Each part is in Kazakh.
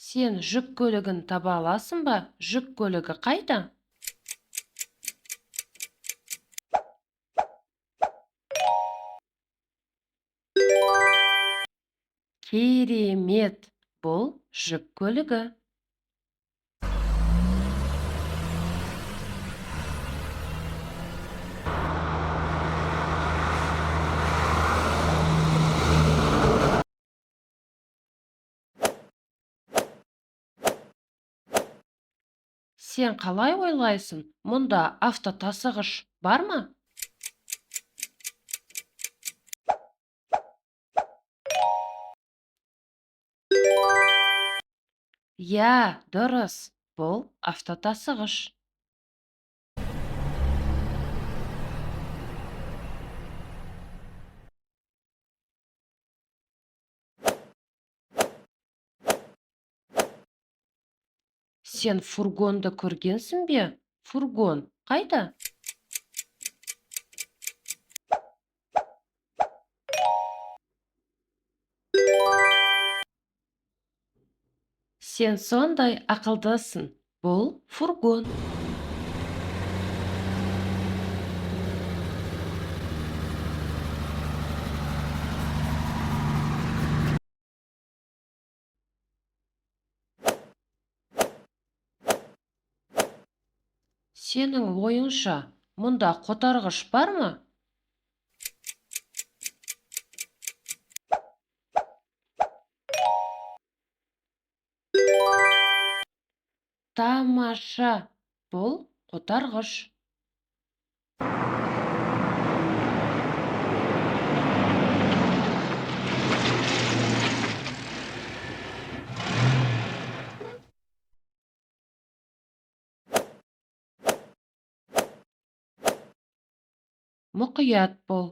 Сен жүк көлігін таба аласың ба? Жүк көлігі қайда? Керемет! Бұл жүк көлігі. Сен қалай ойлайсың? Мұнда автотасығыш бар ма? Я, дұрыс. Бұл автотасығыш. Сен фургонды көргенсің бе? Фургон қайда? Сен сондай ақылдысың. Бұл фургон. Сенің ойыңша, мұнда қотарғыш бар ма? Тамаша! Бұл қотарғыш. Мұқият бол.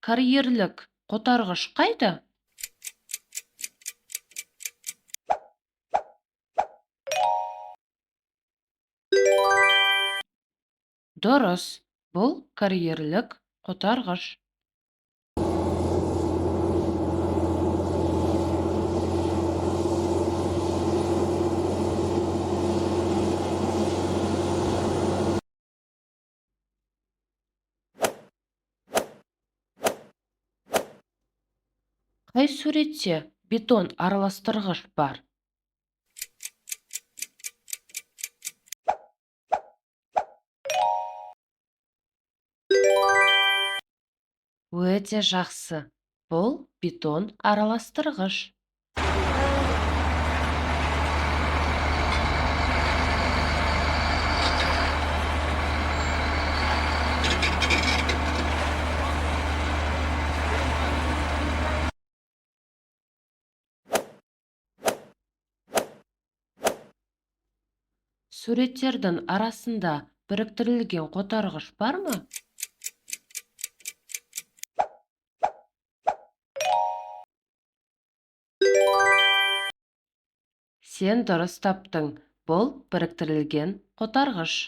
Карьерлік қотарғыш қайда? Дұрыс. Бұл карьерлік қотарғыш. Қай суретте бетон араластырғыш бар? Өте жақсы. Бұл бетон араластырғыш. Суреттердің арасында біріктірілген қотарғыш бар ма? Сен дұрыс таптың. Бұл біріктірілген қотарғыш.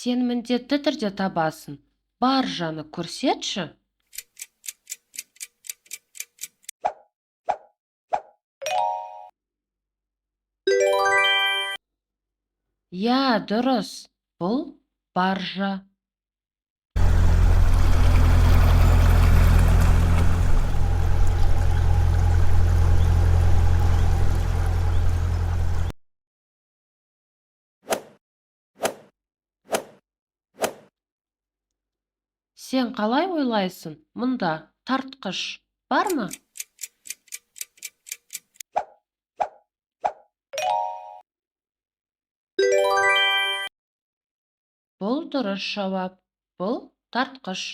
Сен міндетті түрде табасың. Баржаны көрсетші. Я, дұрыс. Бұл баржа. Сен қалай ойлайсың? Мұнда тартқыш бар ма? Бұл дұрыс жауап. Бұл тартқыш.